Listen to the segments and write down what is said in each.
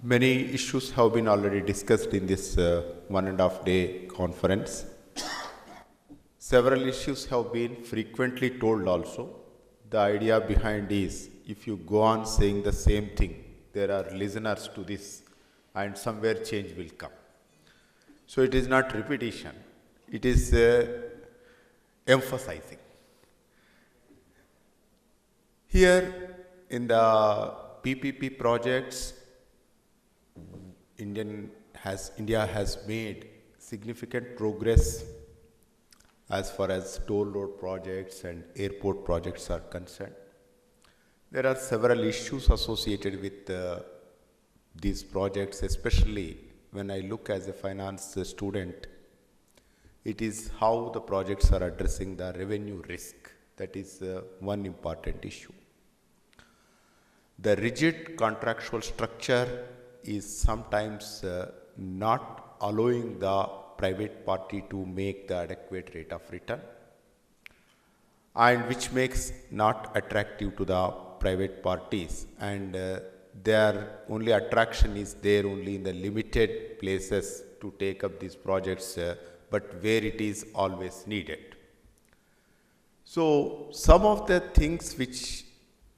Many issues have been already discussed in this 1.5 day conference. Several issues have been frequently told also. The idea behind is if you go on saying the same thing, there are listeners to this and somewhere change will come. So it is not repetition, it is emphasizing. Here in the PPP projects, India has made significant progress as far as toll road projects and airport projects are concerned. There are several issues associated with these projects, especially when I look as a finance student. It is how the projects are addressing the revenue risk. That is one important issue. The rigid contractual structure is sometimes not allowing the private party to make the adequate rate of return, and which makes not attractive to the private parties, and their only attraction is there only in the limited places to take up these projects, but where it is always needed. So some of the things which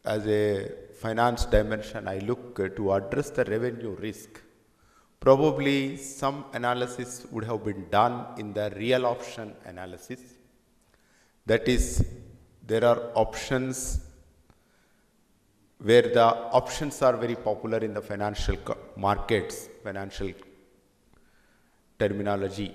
as a finance dimension I look to address the revenue risk, probably some analysis would have been done in the real option analysis. That is, there are options where the options are very popular in the financial markets, financial terminology,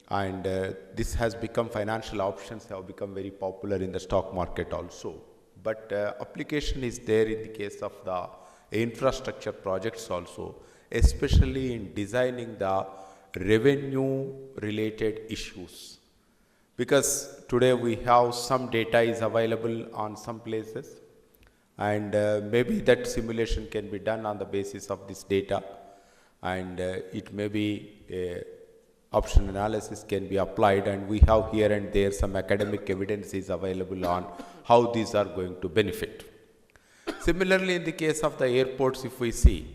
and this has become, financial options have become very popular in the stock market also. But application is there in the case of the infrastructure projects also, especially in designing the revenue related issues. Because today we have some data is available on some places, and maybe that simulation can be done on the basis of this data, and it may be option analysis can be applied, and we have here and there some academic evidence is available on how these are going to benefit. Similarly, in the case of the airports, if we see,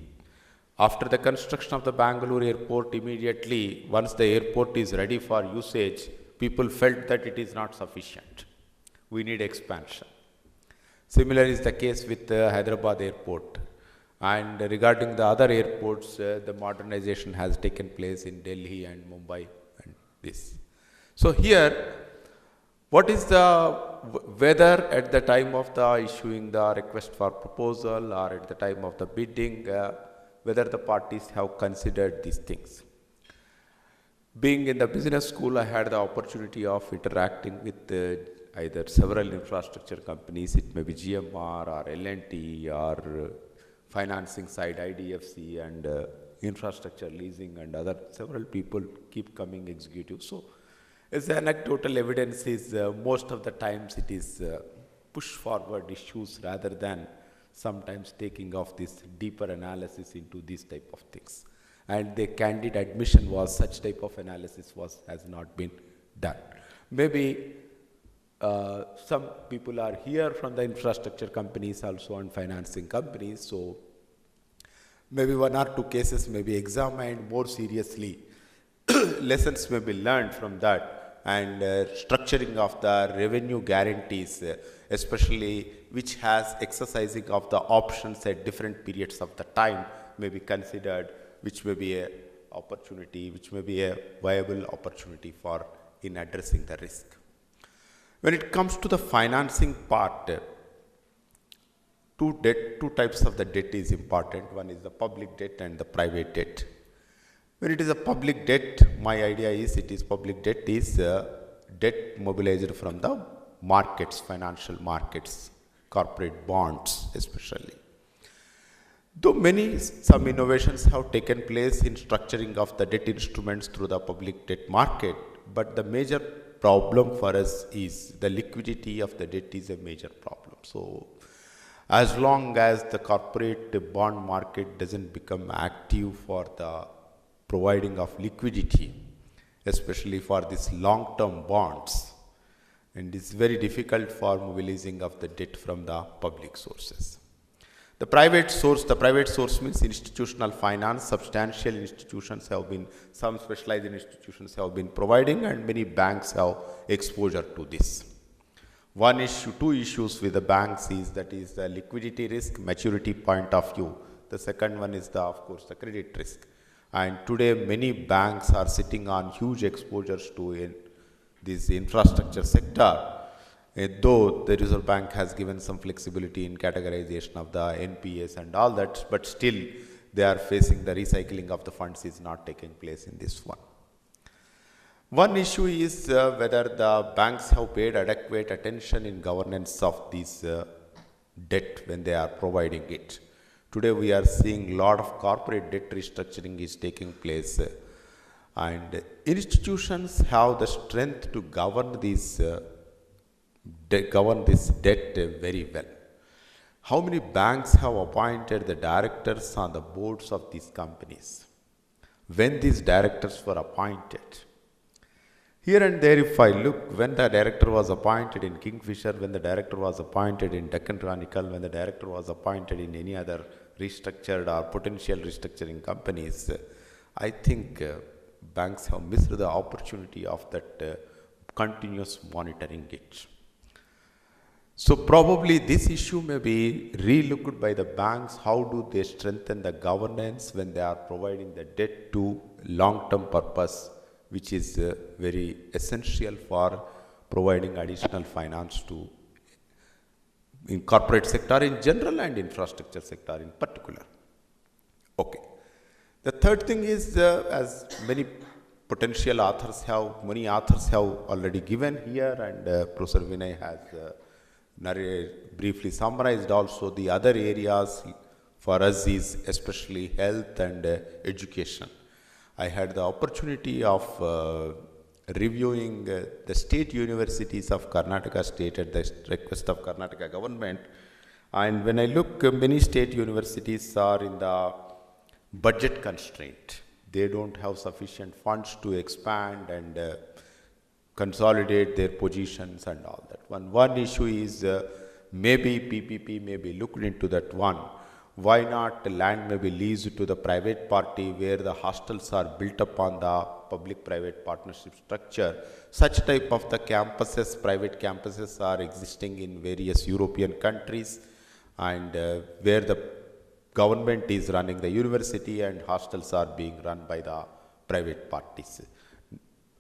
after the construction of the Bangalore airport, immediately once the airport is ready for usage, people felt that it is not sufficient. We need expansion. Similar is the case with the Hyderabad airport. And regarding the other airports, the modernization has taken place in Delhi and Mumbai and this. So here, what is the, whether at the time of the issuing the request for proposal or at the time of the bidding, whether the parties have considered these things. Being in the business school, I had the opportunity of interacting with either several infrastructure companies, it may be GMR or L&T or financing side, IDFC, and infrastructure leasing and other several people keep coming executive. So as anecdotal evidence is most of the times it is push forward issues rather than sometimes taking of this deeper analysis into these type of things. And the candid admission was such type of analysis has not been done. Maybe some people are here from the infrastructure companies also and financing companies, so maybe one or two cases may be examined more seriously. Lessons may be learned from that, and structuring of the revenue guarantees, especially which has exercising of the options at different periods of the time may be considered, which may be a opportunity, which may be a viable opportunity for in addressing the risk. When it comes to the financing part, two types of the debt is important. One is the public debt and the private debt. When it is a public debt, my idea is it is public debt is debt mobilized from the markets, financial markets, corporate bonds especially. Though some innovations have taken place in structuring of the debt instruments through the public debt market, but the major problem for us is the liquidity of the debt is a major problem. So as long as the corporate bond market doesn't become active for the providing of liquidity, especially for these long-term bonds, and it's very difficult for mobilizing of the debt from the public sources. The private source means institutional finance. Substantial institutions have been, some specialized institutions have been providing, and many banks have exposure to this. Two issues with the banks is, that is the liquidity risk, maturity point of view. The second one is of course the credit risk. And today many banks are sitting on huge exposures to this infrastructure sector. Though the Reserve Bank has given some flexibility in categorization of the NPAs and all that, but still they are facing the recycling of the funds is not taking place in this one. One issue is whether the banks have paid adequate attention in governance of this debt when they are providing it. Today we are seeing a lot of corporate debt restructuring is taking place, and institutions have the strength to govern this debt very well. How many banks have appointed the directors on the boards of these companies? When these directors were appointed, here and there if I look, when the director was appointed in Kingfisher, when the director was appointed in Deccan Chronicle, when the director was appointed in any other restructured or potential restructuring companies, I think banks have missed the opportunity of that continuous monitoring it. So probably this issue may be relooked by the banks. How do they strengthen the governance when they are providing the debt to long-term purpose, which is very essential for providing additional finance to in corporate sector in general and infrastructure sector in particular. Okay. The third thing is, as many authors have already given here, and Professor Vinay has briefly summarized also, the other areas for us is especially health and education. I had the opportunity of reviewing the state universities of Karnataka state at the request of Karnataka government, and when I look, many state universities are in the budget constraint. They don't have sufficient funds to expand and consolidate their positions and all that. One issue is maybe PPP may be looked into that one. Why not land may be leased to the private party where the hostels are built upon the public-private partnership structure? Such type of the campuses, private campuses are existing in various European countries, and where the government is running the university and hostels are being run by the private parties.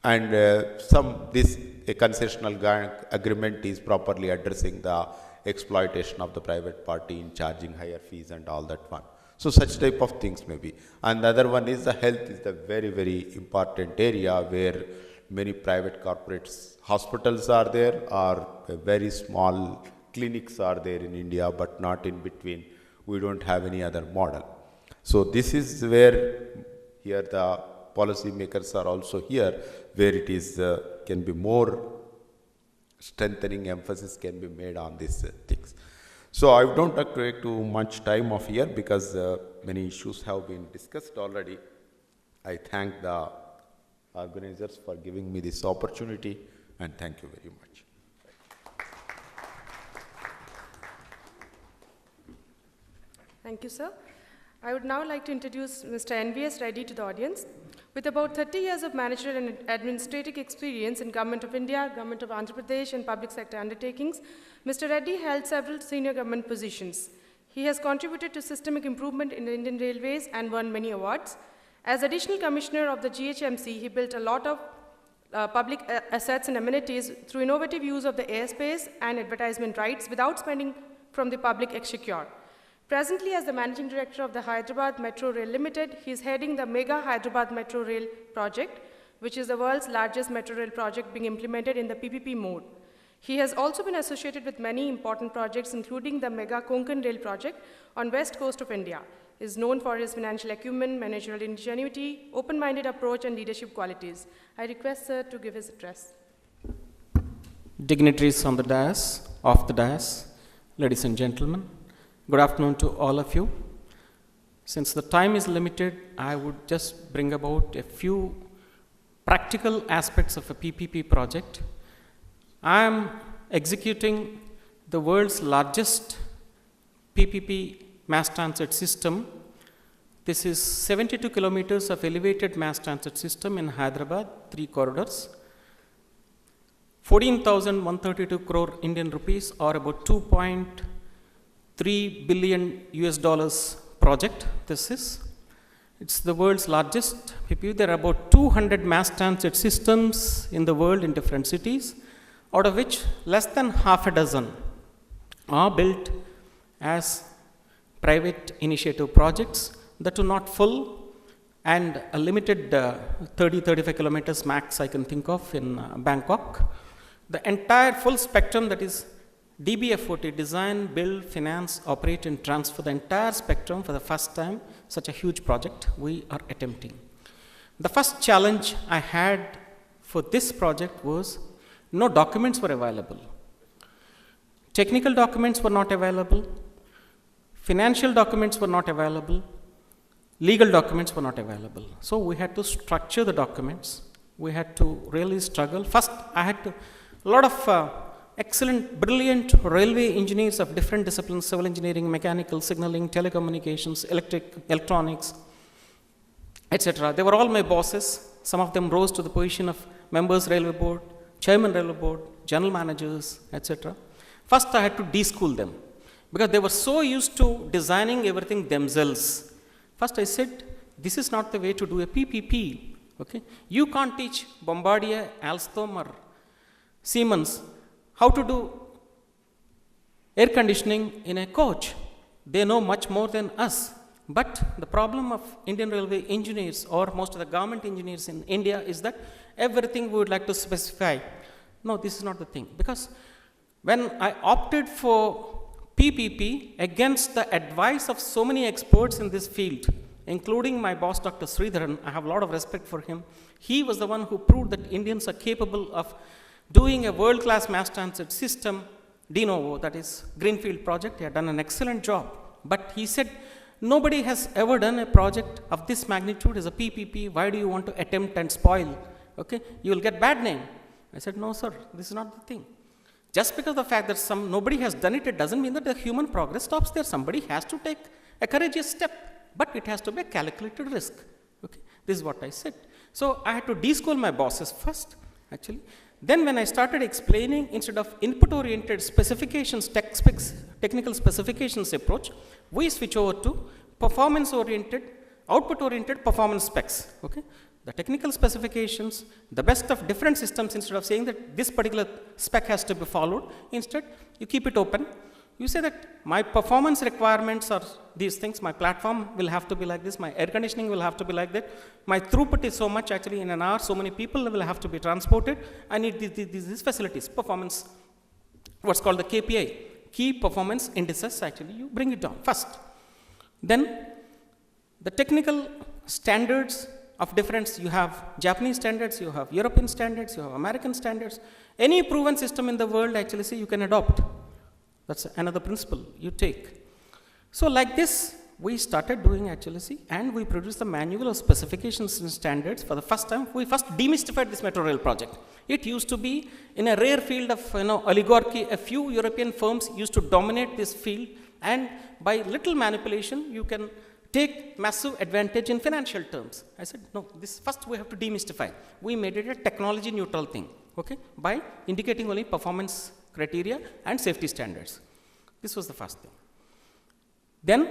And this concessional agreement is properly addressing the exploitation of the private party in charging higher fees and all that one. So such type of things may be. And the other one is the health is the very, very important area where many private corporates, hospitals are there, or very small clinics are there in India, but not in between. We don't have any other model. So this is where here the policy makers are also here, where it is can be more strengthening emphasis can be made on these things. So I don't take too much time of here because many issues have been discussed already. I thank the organizers for giving me this opportunity, and thank you very much. Thank you, sir. I would now like to introduce Mr. N.V.S. Reddy to the audience. With about 30 years of managerial and administrative experience in Government of India, Government of Andhra Pradesh, and public sector undertakings, Mr. Reddy held several senior government positions. He has contributed to systemic improvement in the Indian Railways and won many awards. As Additional Commissioner of the GHMC, he built a lot of public assets and amenities through innovative use of the airspace and advertisement rights without spending from the public exchequer. Presently, as the Managing Director of the Hyderabad Metro Rail Limited, he is heading the Mega Hyderabad Metro Rail project, which is the world's largest metro rail project being implemented in the PPP mode. He has also been associated with many important projects, including the Mega Konkan Rail project on west coast of India. He is known for his financial acumen, managerial ingenuity, open-minded approach, and leadership qualities. I request sir to give his address. Dignitaries on the dais, off the dais, ladies and gentlemen, good afternoon to all of you. Since the time is limited, I would just bring about a few practical aspects of a PPP project. I am executing the world's largest PPP mass transit system. This is 72 kilometers of elevated mass transit system in Hyderabad, 3 corridors. 14,132 crore Indian rupees, or about 2.3 billion US dollars project. This is. It's the world's largest PPP. There are about 200 mass transit systems in the world in different cities, out of which less than half a dozen are built as private initiative projects that are not full and a limited 30-35 kilometers max I can think of in Bangkok. The entire full spectrum, that is DBFOT, design, build, finance, operate and transfer, the entire spectrum for the first time, such a huge project we are attempting. The first challenge I had for this project was no documents were available. Technical documents were not available, financial documents were not available, legal documents were not available. So we had to structure the documents. We had to really struggle. First, I had to, a lot of excellent, brilliant railway engineers of different disciplines, civil engineering, mechanical, signaling, telecommunications, electronics, etc. They were all my bosses. Some of them rose to the position of members railway board, chairman railway board, general managers, etc. First, I had to de-school them because they were so used to designing everything themselves. First, I said, this is not the way to do a PPP. Okay? You can't teach Bombardier, Alstom, or Siemens how to do air conditioning in a coach. They know much more than us. But the problem of Indian railway engineers or most of the government engineers in India is that everything we would like to specify. No, this is not the thing. Because when I opted for PPP against the advice of so many experts in this field, including my boss, Dr. Sridharan, I have a lot of respect for him. He was the one who proved that Indians are capable of doing a world-class mass transit system, de novo, that is Greenfield project. He had done an excellent job. But he said, nobody has ever done a project of this magnitude as a PPP. Why do you want to attempt and spoil? Okay, you will get bad name. I said, no, sir, this is not the thing. Just because of the fact that nobody has done it, it doesn't mean that the human progress stops there. Somebody has to take a courageous step, but it has to be a calculated risk. Okay, this is what I said. So I had to de-school my bosses first, actually. Then when I started explaining, instead of input-oriented specifications, technical specifications approach, we switch over to performance-oriented, output-oriented performance specs. Okay? The technical specifications, the best of different systems, instead of saying that this particular spec has to be followed, instead you keep it open. You say that my performance requirements are these things, my platform will have to be like this, my air conditioning will have to be like that, my throughput is so much, actually in an hour, so many people will have to be transported, I need these facilities, performance, what's called the KPI, key performance indices, actually you bring it down first. Then the technical standards of difference, you have Japanese standards, you have European standards, you have American standards, any proven system in the world actually say you can adopt. That's another principle you take. So like this, we started doing actually, and we produced the manual of specifications and standards for the first time. We first demystified this metro rail project. It used to be in a rare field of oligarchy. A few European firms used to dominate this field, and by little manipulation, you can take massive advantage in financial terms. I said, no, this first we have to demystify. We made it a technology neutral thing, okay, by indicating only performance criteria and safety standards. This was the first thing. Then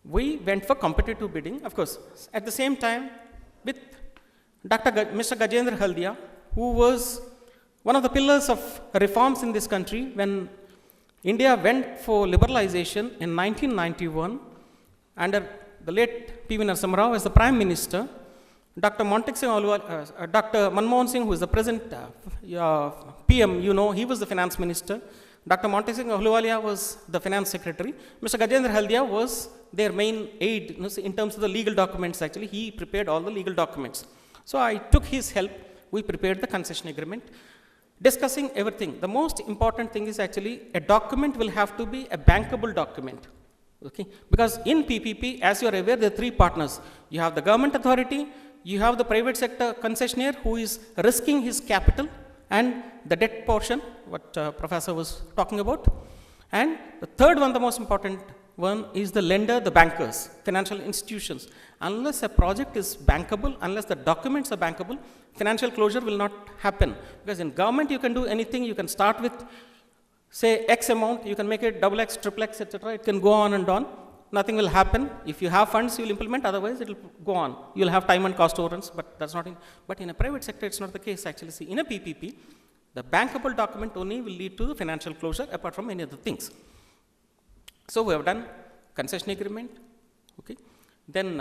we went for competitive bidding, of course, at the same time with Mr. Gajendra Haldia, who was one of the pillars of reforms in this country when India went for liberalization in 1991 under the late P.V. Narasimha Rao as the Prime Minister. Dr. Dr. Manmohan Singh, who is the present PM, he was the finance minister. Dr. Montek Singh Ahluwalia was the finance secretary. Mr. Gajendra Haldia was their main aide in terms of the legal documents. Actually, he prepared all the legal documents. So I took his help. We prepared the concession agreement, discussing everything. The most important thing is actually a document will have to be a bankable document. Okay? Because in PPP, as you are aware, there are three partners. You have the government authority, you have the private sector concessionaire who is risking his capital and the debt portion, what Professor was talking about. And the third one, the most important one is the lender, the bankers, financial institutions. Unless a project is bankable, unless the documents are bankable, financial closure will not happen. Because in government, you can do anything. You can start with, say, X amount. You can make it double X, triple X, etc. It can go on and on. Nothing will happen. If you have funds, you will implement. Otherwise, it will go on. You will have time and cost overruns, but that's not in. But in a private sector, it's not the case. Actually, see, in a PPP, the bankable document only will lead to financial closure, apart from many other things. So we have done concession agreement, okay, then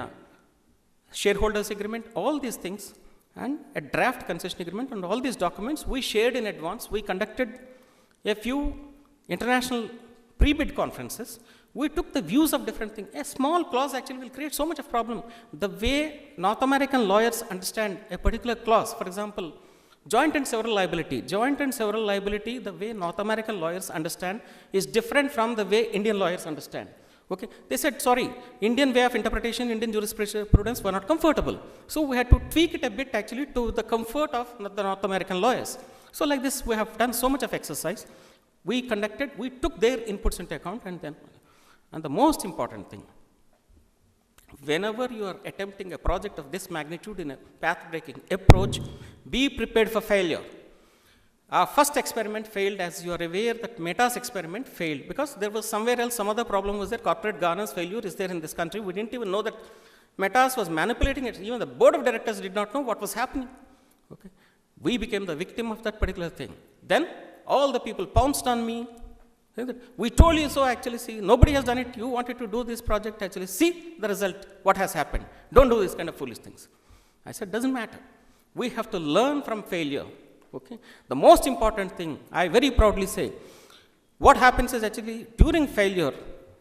shareholders agreement, all these things, and a draft concession agreement, and all these documents we shared in advance. We conducted a few international pre-bid conferences. We took the views of different things. A small clause actually will create so much of problem. The way North American lawyers understand a particular clause, for example, joint and several liability. Joint and several liability, the way North American lawyers understand, is different from the way Indian lawyers understand. Okay, they said, sorry, Indian way of interpretation, Indian jurisprudence were not comfortable. So we had to tweak it a bit actually to the comfort of the North American lawyers. So like this, we have done so much of exercise. We took their inputs into account, and the most important thing, whenever you are attempting a project of this magnitude in a path-breaking approach, be prepared for failure. Our first experiment failed, as you are aware that Meta's experiment failed, because there was somewhere else, some other problem was there, corporate governance failure is there in this country. We didn't even know that Meta's was manipulating it. Even the board of directors did not know what was happening. Okay. We became the victim of that particular thing. Then all the people pounced on me. We told you so, actually, see, nobody has done it. You wanted to do this project, actually, see the result, what has happened. Don't do this kind of foolish things. I said, doesn't matter. We have to learn from failure. Okay? The most important thing, I very proudly say, what happens is actually during failure,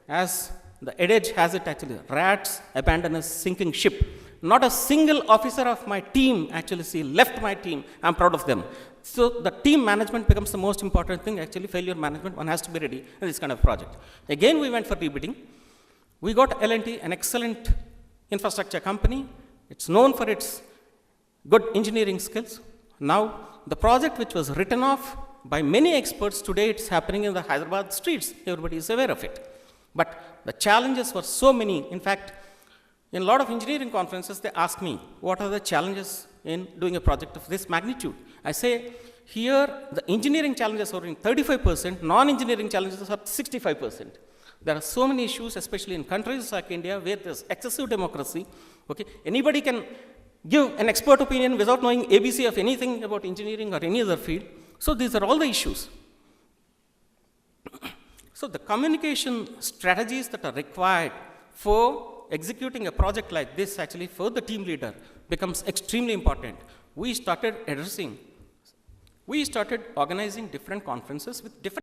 as the adage has it actually, rats abandon a sinking ship. Not a single officer of my team actually left my team. I'm proud of them. So the team management becomes the most important thing. Actually, failure management, one has to be ready in this kind of project. Again, we went for rebidding. We got L&T, an excellent infrastructure company. It's known for its good engineering skills. Now, the project which was written off by many experts, today it's happening in the Hyderabad streets. Everybody is aware of it. But the challenges were so many. In fact, in a lot of engineering conferences, they ask me, what are the challenges in doing a project of this magnitude? I say, here, the engineering challenges are in 35%, non-engineering challenges are 65%. There are so many issues, especially in countries like India, where there's excessive democracy. Okay? Anybody can give an expert opinion without knowing ABC of anything about engineering or any other field. So these are all the issues. So the communication strategies that are required for executing a project like this, actually, for the team leader, becomes extremely important. We started organizing different conferences with different